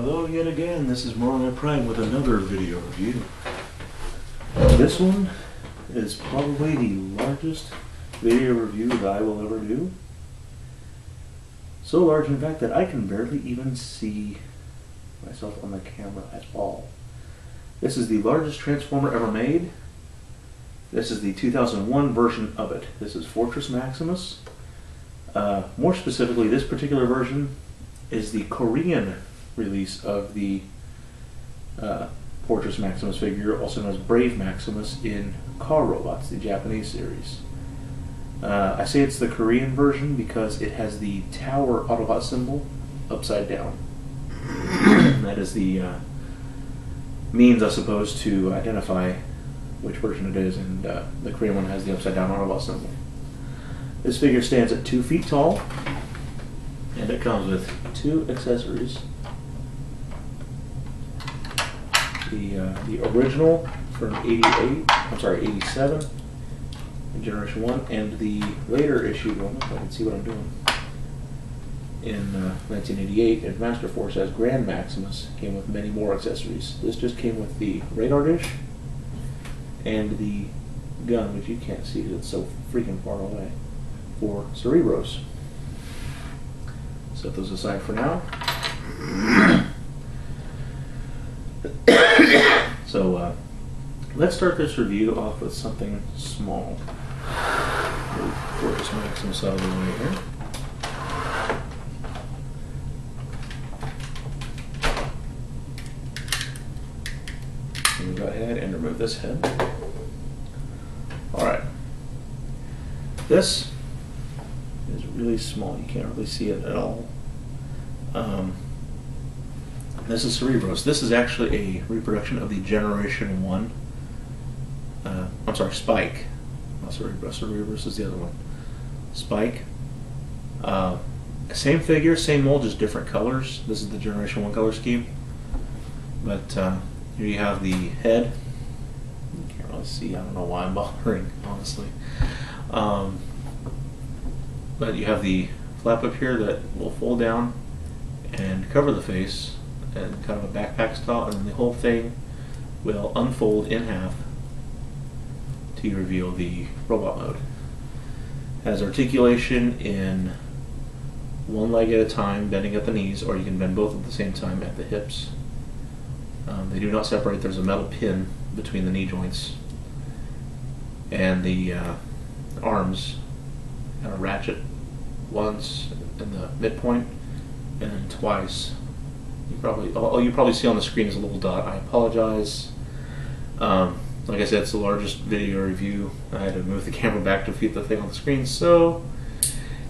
Hello yet again, this is Marlon Prime with another video review. This one is probably the largest video review that I will ever do. So large in fact that I can barely even see myself on the camera at all. This is the largest Transformer ever made. This is the 2001 version of it. This is Fortress Maximus. More specifically, this particular version is the Korean release of the Fortress Maximus figure, also known as Brave Maximus in Car Robots, the Japanese series. I say it's the Korean version because it has the tower Autobot symbol upside down. And that is the means, I suppose, to identify which version it is, and the Korean one has the upside down Autobot symbol. This figure stands at 2 feet tall, and it comes with 2 accessories. The original from 87, in Generation 1, and the later issued one, if I can see what I'm doing, in 1988, in Master Force as Grand Maximus, came with many more accessories. This just came with the radar dish and the gun, which you can't see because it's so freaking far away, for Cerebros. Set those aside for now. So let's start this review off with something small. Move Fortress Maximus out of the way here. We'll go ahead and remove this head. Alright. This is really small. You can't really see it at all. This is Cerebros. This is actually a reproduction of the Generation 1. I'm sorry, Spike. Not Cerebros. Cerebros is the other one. Spike. Same figure, same mold, just different colors. This is the Generation 1 color scheme. But here you have the head. You can't really see. I don't know why I'm bothering, honestly. But you have the flap up here that will fold down and cover the face, and kind of a backpack style, and then the whole thing will unfold in half to reveal the robot mode. Has articulation in one leg at a time, bending at the knees, or you can bend both at the same time at the hips. They do not separate. There's a metal pin between the knee joints, and the arms kind of ratchet once in the midpoint and then twice. All you probably see on the screen is a little dot. I apologize. Like I said, it's the largest video review. I had to move the camera back to fit the thing on the screen, so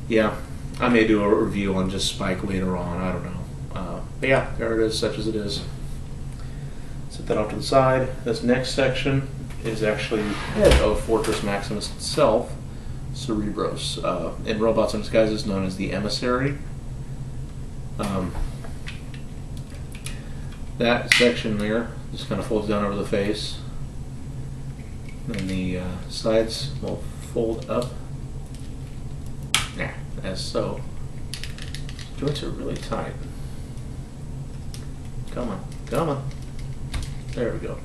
yeah, I may do a review on just Spike later on. I don't know. But yeah, there it is, such as it is. Set that off to the side. This next section is actually the head of Fortress Maximus itself, Cerebros. In Robots in Disguise is known as the Emissary. That section there just kind of folds down over the face. And the sides will fold up, as so. Joints are really tight. Come on, come on. There we go.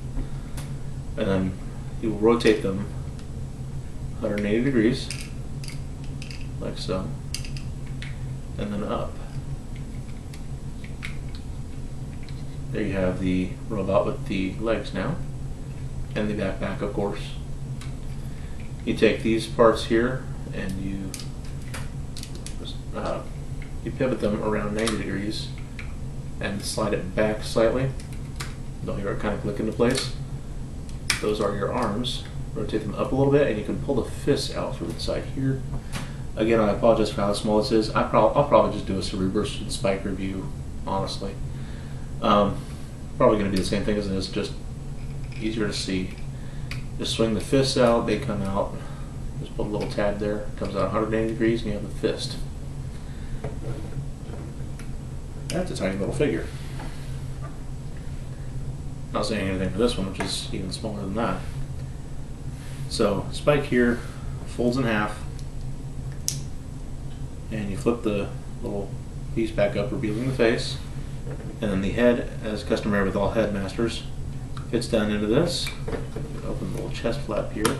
And then you will rotate them 180 degrees, like so, and then up. There you have the robot with the legs now, and the backpack, of course. You take these parts here and you pivot them around 90 degrees and slide it back slightly. They'll hear it kind of click into place. Those are your arms. Rotate them up a little bit, and you can pull the fists out through the side here. Again, I apologize for how small this is. I'll probably just do a Cerebros and Spike review, honestly. Probably going to be the same thing as this, just easier to see. Just swing the fists out, they come out. Just put a little tab there, it comes out 180 degrees, and you have the fist. That's a tiny little figure. Not saying anything for this one, which is even smaller than that. So, Spike here folds in half, and you flip the little piece back up, revealing the face. And then the head, as customary with all headmasters, fits down into this. Open the little chest flap here,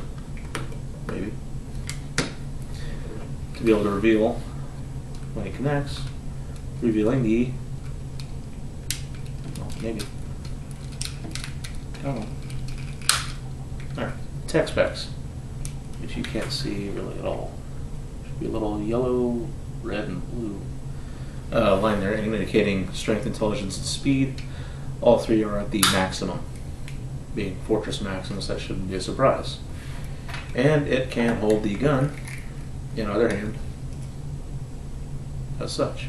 maybe, to be able to reveal when it connects, revealing the, well, maybe, I don't know. Alright, tech specs, which you can't see really at all. Should be a little yellow, red, and blue line there indicating strength, intelligence, and speed. All three are at the maximum. Being Fortress Maximus, that shouldn't be a surprise. And it can hold the gun in either hand as such.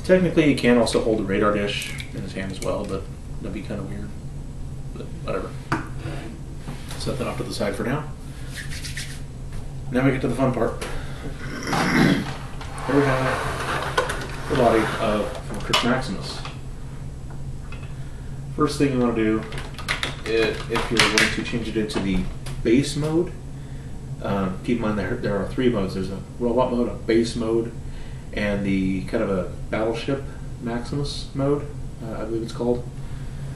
Technically, he can also hold a radar dish in his hand as well, but that'd be kind of weird. But whatever. Set that off to the side for now. Now we get to the fun part. Here we have the body of Fortress Maximus. First thing you want to do, if you're going to change it into the base mode, keep in mind there are three modes. There's a robot mode, a base mode, and the kind of a Battleship Maximus mode, I believe it's called.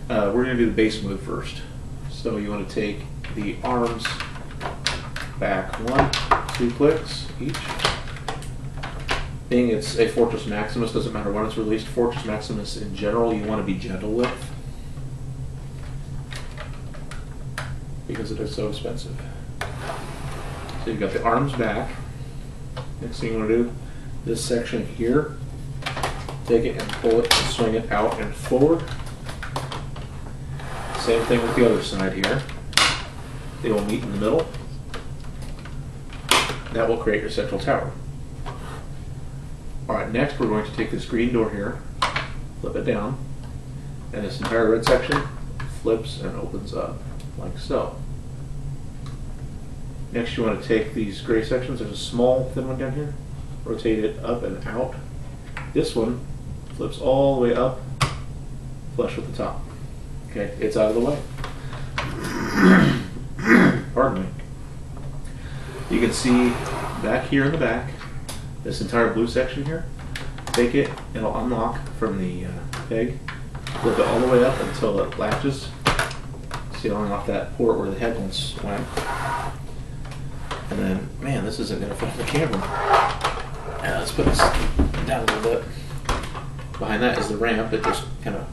We're going to do the base mode first. So you want to take the arms back 1, 2 clicks each. Being it's a Fortress Maximus, doesn't matter when it's released. Fortress Maximus in general you want to be gentle with, because it is so expensive. So you've got the arms back. Next thing you want to do, this section here, take it and pull it and swing it out and forward. Same thing with the other side here. They will meet in the middle. That will create your central tower. Alright, next we're going to take this green door here, flip it down, and this entire red section flips and opens up, like so. Next you want to take these gray sections, there's a small thin one down here, rotate it up and out. This one flips all the way up, flush with the top. Okay, it's out of the way. Pardon me. You can see back here in the back, this entire blue section here, take it, it'll unlock from the peg, flip it all the way up until it latches. See, it'll unlock that port where the head once went. And then, man, this isn't going to fit on the camera. Let's put this down a little bit. Behind that is the ramp. It just kind of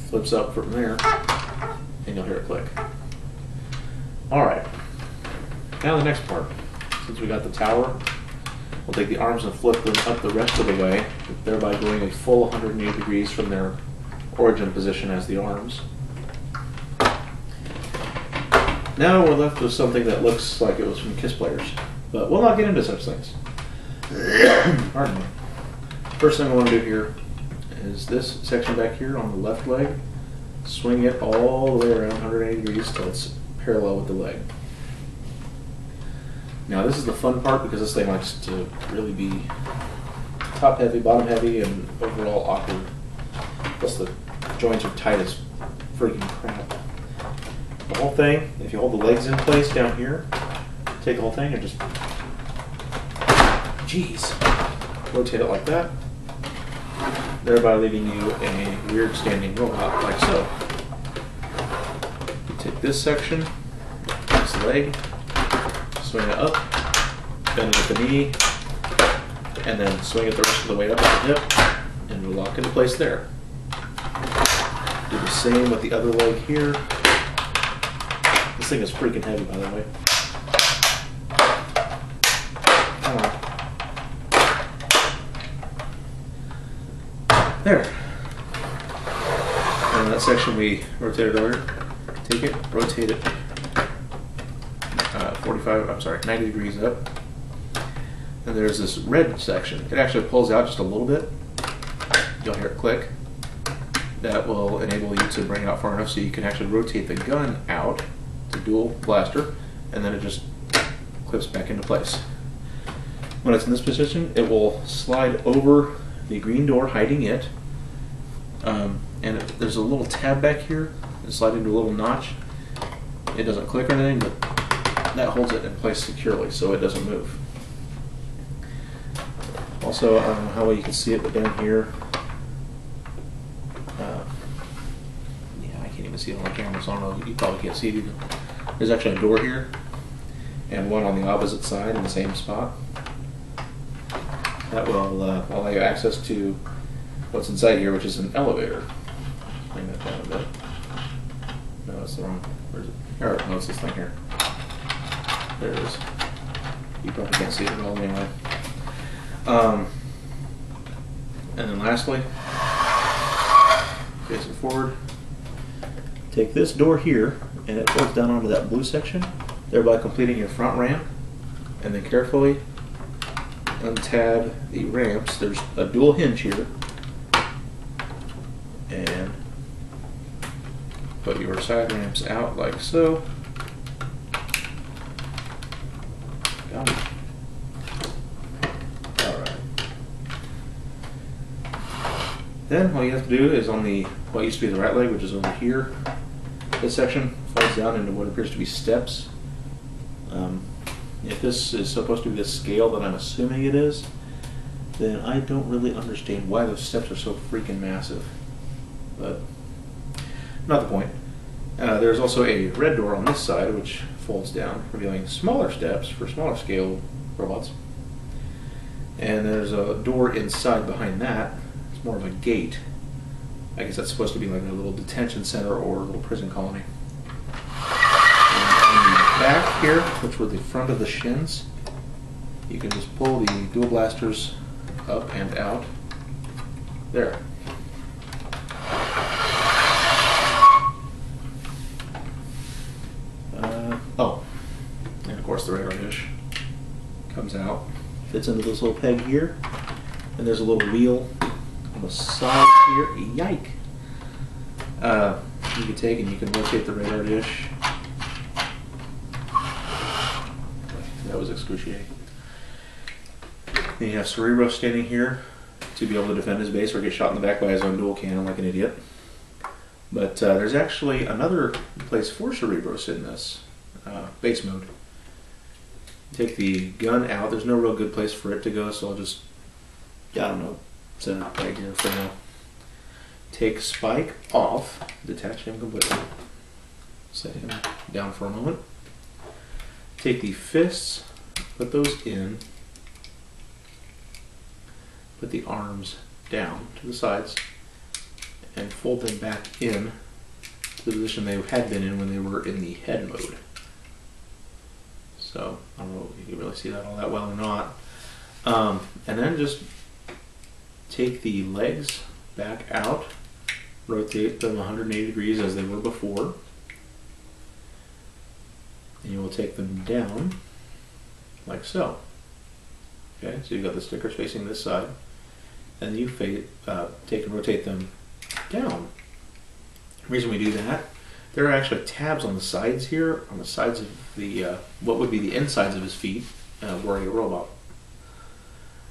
flips up from there, and you'll hear it click. Alright, now the next part. Since we got the tower, we'll take the arms and flip them up the rest of the way, thereby going a full 180 degrees from their origin position as the arms. Now we're left with something that looks like it was from KISS players, but we'll not get into such things. Pardon me. First thing I want to do here is this section back here on the left leg, swing it all the way around 180 degrees till it's parallel with the leg. Now this is the fun part because this thing likes to really be top heavy, bottom heavy, and overall awkward. Plus the joints are tight as freaking crap. The whole thing, if you hold the legs in place down here, take the whole thing and just, rotate it like that, thereby leaving you a weird standing robot like so. You take this section, this leg, swing it up, bend it at the knee, and then swing it the rest of the way up at the hip, and we'll lock into place there. Do the same with the other leg here. This thing is freaking heavy, by the way. Come on. There. And that section we rotated over. Take it, rotate it 90 degrees up. And there's this red section. It actually pulls out just a little bit. You'll hear it click. That will enable you to bring it out far enough so you can actually rotate the gun out to dual blaster, and then it just clips back into place. When it's in this position, it will slide over the green door, hiding it. There's a little tab back here. It slides into a little notch. It doesn't click or anything, but that holds it in place securely so it doesn't move. Also, I don't know how well you can see it, but down here, ramps. I don't know, you probably can't see it either. There's actually a door here, and one on the opposite side in the same spot. That will allow you access to what's inside here, which is an elevator. Bring that down a bit. No, it's the wrong. Where is it? Or, no, it's this thing here. There it is. You probably can't see it at all anyway. And then lastly, facing forward, take this door here, and it folds down onto that blue section, thereby completing your front ramp. And then carefully untab the ramps. There's a dual hinge here, and put your side ramps out like so. Got it. Alright. Then all you have to do is on the what used to be the right leg, which is over here, this section folds down into what appears to be steps. If this is supposed to be the scale that I'm assuming it is, then I don't really understand why those steps are so freaking massive. But not the point. There's also a red door on this side which folds down, revealing smaller steps for smaller scale robots. And there's a door inside behind that. It's more of a gate. I guess that's supposed to be like a little detention center or a little prison colony. Back here, which were the front of the shins, you can just pull the dual blasters up and out. There. Oh, and of course the radar dish comes out, fits into this little peg here, and there's a little wheel on the side here. Yike! You can take and you can rotate the radar dish. That was excruciating. Then you have Cerebros standing here to be able to defend his base or get shot in the back by his own dual cannon like an idiot. But there's actually another place for Cerebros in this base mode. Take the gun out. There's no real good place for it to go, so I'll just, I don't know, set it right here for now. Take Spike off, detach him completely. Set him down for a moment. Take the fists, put those in, put the arms down to the sides, and fold them back in to the position they had been in when they were in the head mode. So, I don't know if you can really see that all that well or not. And then just take the legs back out, rotate them 180 degrees as they were before, and you will take them down like so. Okay, so you've got the stickers facing this side, and you take and rotate them down. The reason we do that, there are actually tabs on the sides here, on the sides of the, what would be the insides of his feet, wearing a robot.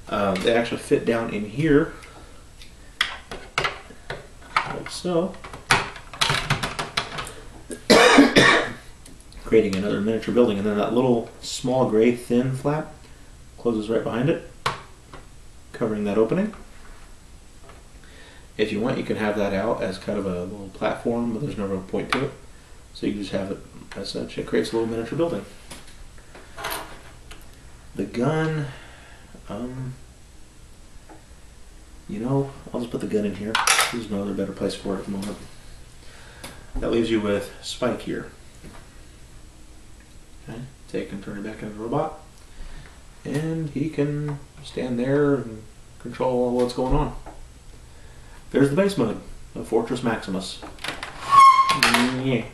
They actually fit down in here, like so, creating another miniature building. And then that little small gray thin flap closes right behind it, covering that opening. If you want, you can have that out as kind of a little platform, but there's no real point to it. So you can just have it as such. It creates a little miniature building. The gun, you know, I'll just put the gun in here. There's no other better place for it at the moment. That leaves you with Spike here. Okay, take and turn it back into the robot. And he can stand there and control what's going on. There's the base mode of Fortress Maximus. Yeah.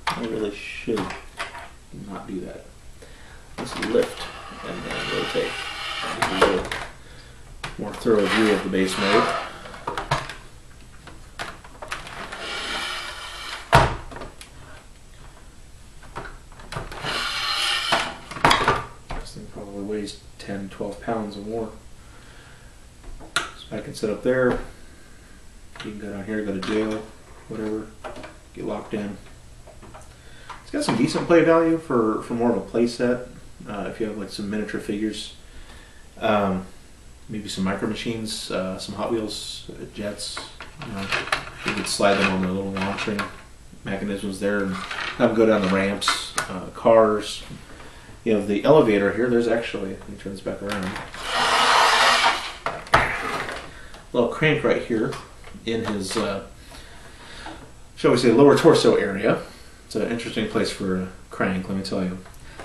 I really should not do that. Let's lift and then rotate. A little more thorough view of the base mode. This thing probably weighs 10, 12 pounds or more. So I can sit up there. You can go down here, go to jail, whatever, get locked in. It's got some decent play value for more of a play set. If you have like some miniature figures, maybe some micro machines, some Hot Wheels jets, you could slide them on the little launching mechanisms there and have them go down the ramps, cars. You know, the elevator here, there's actually, let me turn this back around, little crank right here in his, shall we say, lower torso area. It's an interesting place for a crank, let me tell you.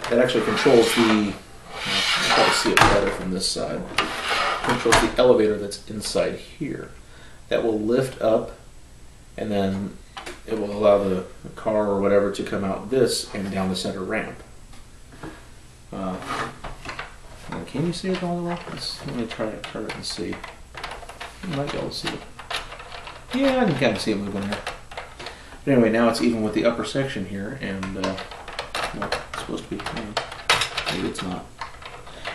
It actually controls the, you can probably see it better from this side, controls the elevator that's inside here. That will lift up, and then it will allow the car or whatever to come out this and down the center ramp. Can you see it all the way? Let me try it and see. You might be able to see it. Yeah, I can kind of see it moving there. But anyway, now it's even with the upper section here, and well, it's supposed to be. Maybe it's not.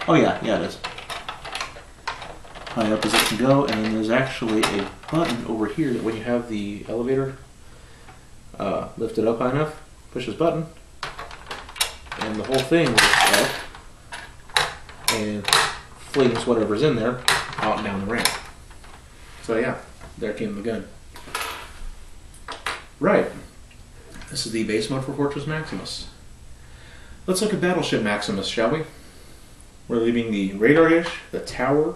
Oh yeah, it is. High up as it can go, and then there's actually a button over here that when you have the elevator lifted up high enough, push this button, and the whole thing lifts up and flings whatever's in there out and down the ramp. So yeah, there came the gun. Right, this is the base mode for Fortress Maximus. Let's look at Battleship Maximus, shall we? We're leaving the radar dish, the tower.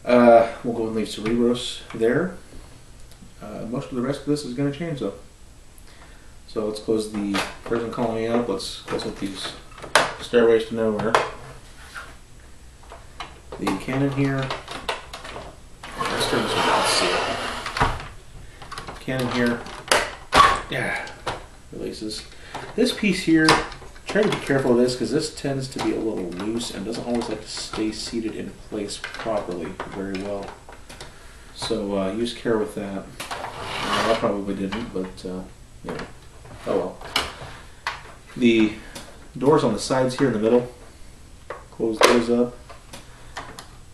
We'll go and leave Cerebros there. Most of the rest of this is going to change though. So let's close the prison colony up. Let's close up these stairways to nowhere. The cannon here. Let's turn this around to see it. Cannon here. Yeah. Releases. This piece here, try to be careful of this because this tends to be a little loose and doesn't always like to stay seated in place properly very well. So use care with that. I probably didn't, but yeah. Oh well. The doors on the sides here in the middle, close those up.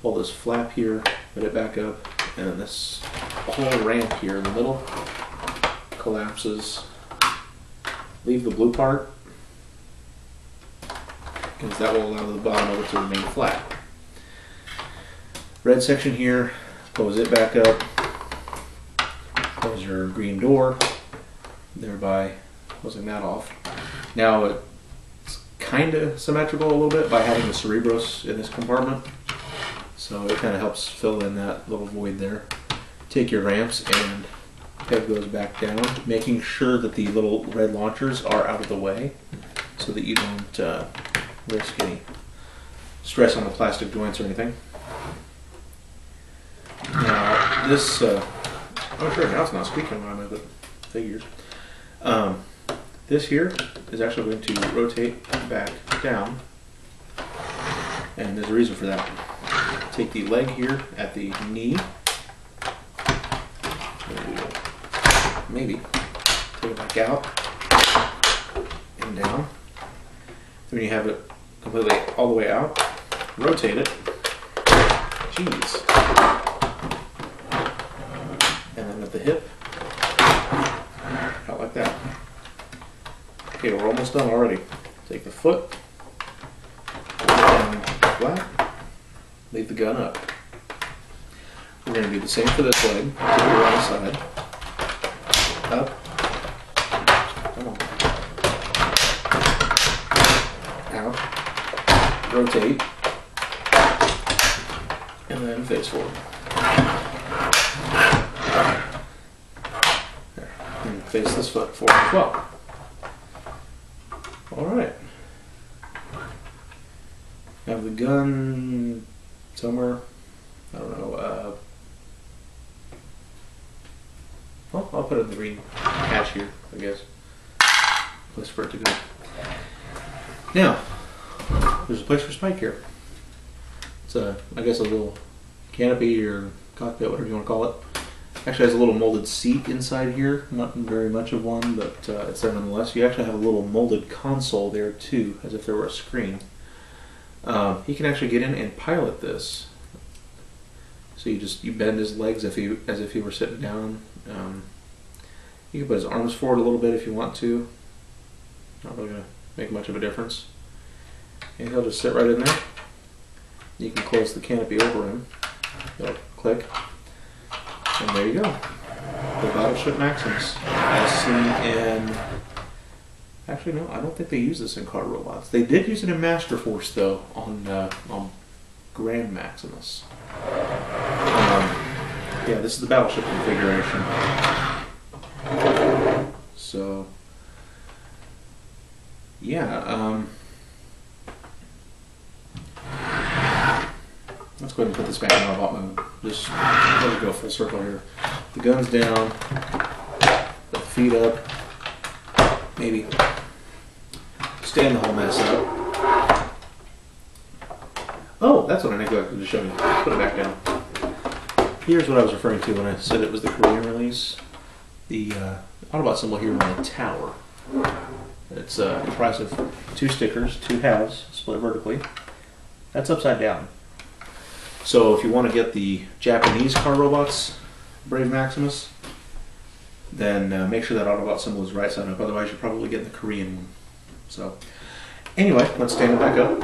Pull this flap here, put it back up, and then this whole ramp here in the middle collapses. Leave the blue part, because that will allow the bottom of it to remain flat. Red section here, close it back up, close your green door, thereby closing that off. Now it's kind of symmetrical a little bit by having the Cerebros in this compartment, so it kind of helps fill in that little void there. Take your ramps and head goes back down, making sure that the little red launchers are out of the way so that you don't risk any stress on the plastic joints or anything. Now this, oh sure, now it's not squeaking when I move it, figures. This here is actually going to rotate back down, and there's a reason for that. Take the leg here at the knee, maybe take it back out and down. When you have it completely all the way out, rotate it. Jeez. And then at the hip, out like that. Okay, we're almost done already. Take the foot, put it down flat, leave the gun up. We're going to do the same for this leg. Take it around the side. Up. Come on. Out. Rotate. And then face forward. There. And face this foot forward as well. Alright. Have the gun somewhere. I don't know. Well, I'll put it in the green hatch here, I guess. Place for it to go. Now, there's a place for Spike here. It's I guess a little canopy or cockpit, whatever you want to call it. Actually has a little molded seat inside here. Not very much of one, but it's there nonetheless. You actually have a little molded console there too, as if there were a screen. He can actually get in and pilot this. So you bend his legs as if he were sitting down. You can put his arms forward a little bit if you want to. Not really going to make much of a difference. And he'll just sit right in there. You can close the canopy over him. It'll click. And there you go. the Battleship Maximus, as seen in... Actually, no, I don't think they use this in car robots. They did use it in Master Force, though, on Brave Maximus. Yeah, this is the Battleship configuration. So, yeah, let's go ahead and put this back in robot mode. Just let it go full circle here. The gun's down, the feet up, maybe stand the whole mess up. Oh, that's what I neglected to show you. Put it back down. Here's what I was referring to when I said it was the Korean release. The Autobot symbol here on the tower. It's comprised of 2 stickers, 2 halves, split vertically. That's upside down. So if you want to get the Japanese car robots, Brave Maximus, then make sure that Autobot symbol is right side up. Otherwise, you're probably getting the Korean one. So anyway, let's stand it back up.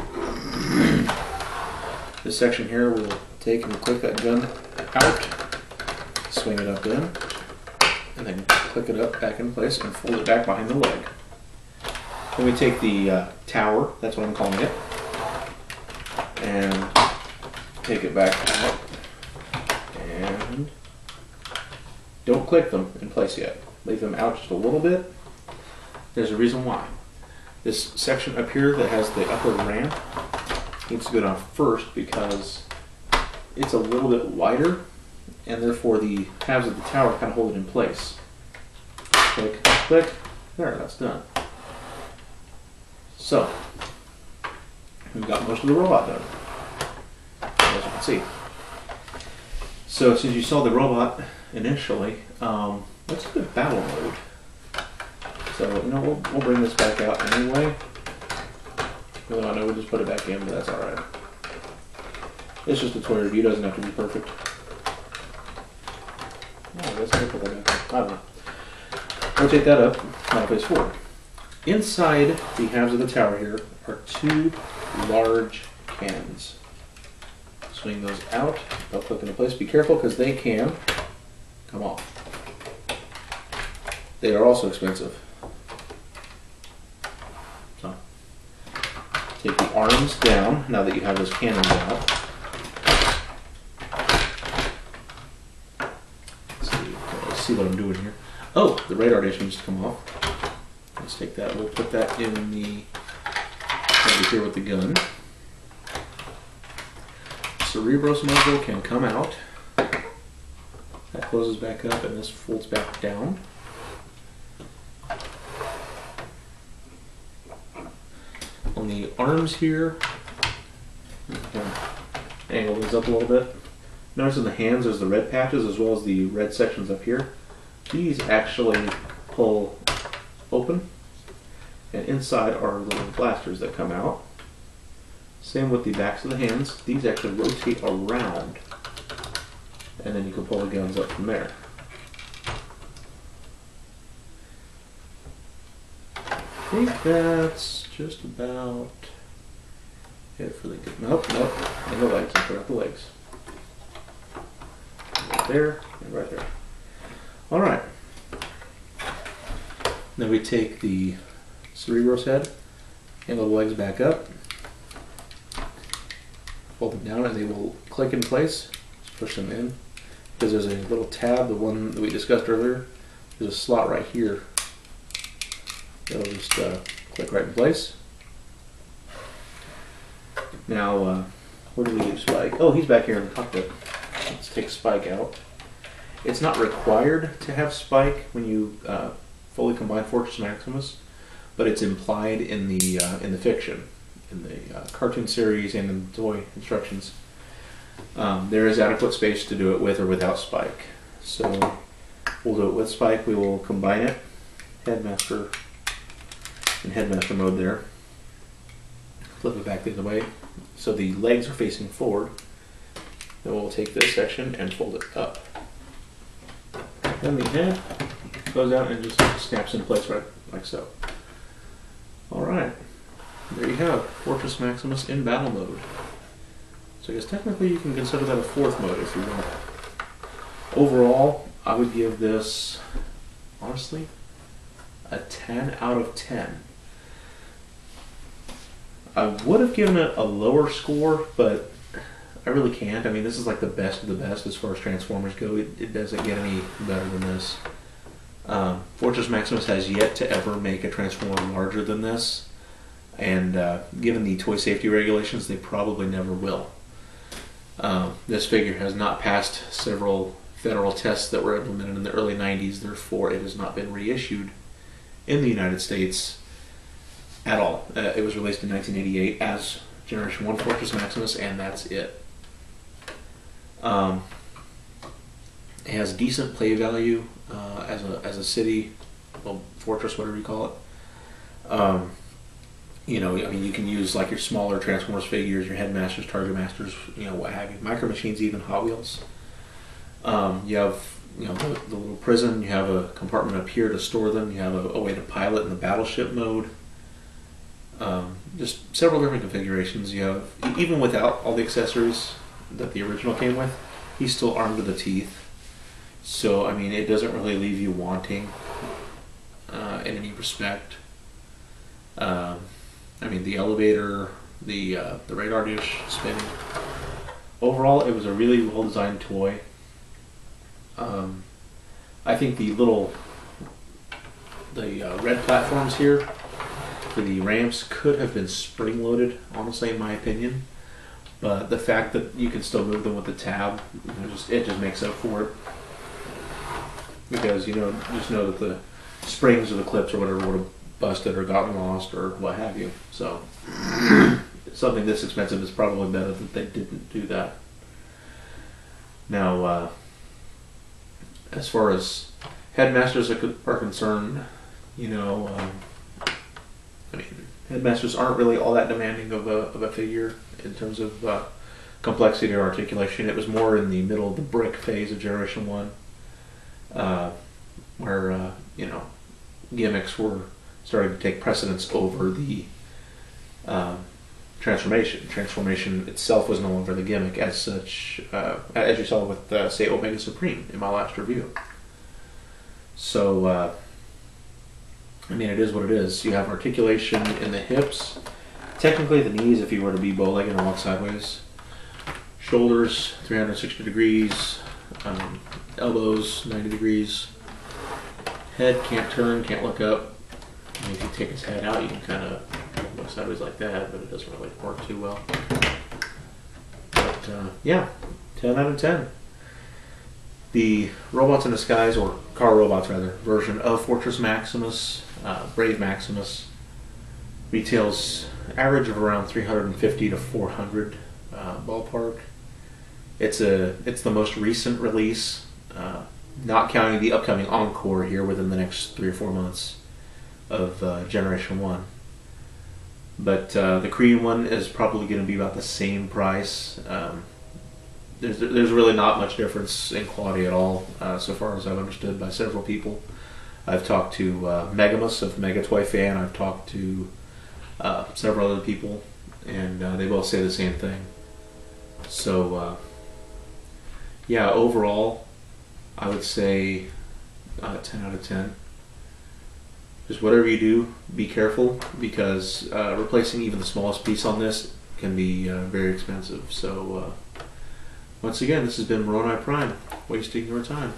This section here we'll take and click that gun out, swing it up in, and then click it up back in place and fold it back behind the leg. Then we take the tower, that's what I'm calling it, and take it back out, and don't click them in place yet. Leave them out just a little bit. There's a reason why. This section up here that has the upper ramp needs to go down first because it's a little bit wider, and therefore the halves of the tower kind of hold it in place. Click, click, there, that's done. So, we've got most of the robot done, as you can see. So, since you saw the robot initially, let's do battle mode. So, you know, we'll bring this back out anyway. Even though I know we'll just put it back in, but that's alright. It's just a toy review, doesn't have to be perfect. Oh, let's put that back in. I don't know. Rotate that up, now face forward. Inside the halves of the tower here are 2 large cannons. Swing those out, they'll click into place. Be careful because they can come off. They are also expensive. So, take the arms down now that you have those cannons out. Let's see what I'm doing here. Oh, the radar dish needs to come off. Let's take that, we'll put that in the, over here with the gun. Cerebros module can come out. That closes back up and this folds back down. On the arms here, angle these up a little bit. Notice in the hands there's the red patches as well as the red sections up here. These actually pull open, and inside are little blasters that come out. Same with the backs of the hands. These actually rotate around, and then you can pull the guns up from there. I think that's just about it for the gun. Nope, nope. And the legs. I forgot the legs. Right there and right there. All right. Then we take the Cerebros head, angle the legs back up, fold them down, and they will click in place. Just push them in because there's a little tab, the one that we discussed earlier. There's a slot right here. It'll just click right in place. Now, where do we leave Spike? Oh, he's back here in the cockpit. Let's take Spike out. It's not required to have Spike when you fully combine Fortress Maximus, but it's implied in the fiction, in the cartoon series and in the toy instructions. There is adequate space to do it with or without Spike. So we'll do it with Spike. We will combine it, Headmaster in Headmaster mode there. Flip it back the other way so the legs are facing forward. Then we'll take this section and fold it up. Then the head goes out and just snaps into place right like so. Alright, there you have Fortress Maximus in battle mode. So I guess technically you can consider that a 4th mode if you want. Overall, I would give this, honestly, a 10 out of 10. I would have given it a lower score, but I really can't. I mean, this is like the best of the best as far as Transformers go. It doesn't get any better than this. Fortress Maximus has yet to ever make a Transformer larger than this, and given the toy safety regulations, they probably never will. This figure has not passed several federal tests that were implemented in the early 90s, therefore it has not been reissued in the United States at all. It was released in 1988 as Generation 1 Fortress Maximus, and that's it. It has decent play value as a city, well, fortress, whatever you call it. You know, I mean, you can use like your smaller Transformers figures, your Headmasters, Target Masters, you know, what have you. Micro Machines, even Hot Wheels. You have, you know, the little prison. You have a compartment up here to store them. You have a way to pilot in the battleship mode. Just several different configurations. You have, even without all the accessories that the original came with, he's still armed to the teeth. So, I mean, it doesn't really leave you wanting in any respect. I mean, the elevator, the radar dish spinning. Overall, it was a really well-designed toy. I think the red platforms here for the ramps could have been spring-loaded, honestly, in my opinion. But the fact that you can still move them with the tab, you know, it just makes up for it. Because, you know, just know that the springs or the clips or whatever would have busted or gotten lost or what have you. So something this expensive is probably better that they didn't do that. Now, as far as Headmasters are concerned, you know, I mean, Headmasters aren't really all that demanding of a figure in terms of complexity or articulation. It was more in the middle of the brick phase of Generation 1, where, you know, gimmicks were starting to take precedence over the transformation. Transformation itself was no longer the gimmick as such, as you saw with, say, Omega Supreme in my last review. So, I mean, it is what it is. You have articulation in the hips, technically the knees if you were to be bow-legged and walk sideways, shoulders 360 degrees, elbows 90 degrees, head can't turn, can't look up. I mean, if you take his head out, you can kind of look sideways like that, but it doesn't really work too well. But yeah, 10 out of 10. The Robots in Disguise, or Car Robots rather, version of Fortress Maximus, Brave Maximus, retails average of around 350 to 400 ballpark. It's the most recent release, not counting the upcoming Encore here within the next 3 or 4 months of Generation 1. But the Korean one is probably going to be about the same price. There's really not much difference in quality at all, so far as I've understood by several people. I've talked to Megamus of Mega Toy Fan. I've talked to several other people, and they both say the same thing. So, yeah, overall, I would say 10 out of 10. Just whatever you do, be careful, because replacing even the smallest piece on this can be very expensive. So, once again, this has been Moroni Prime, wasting your time.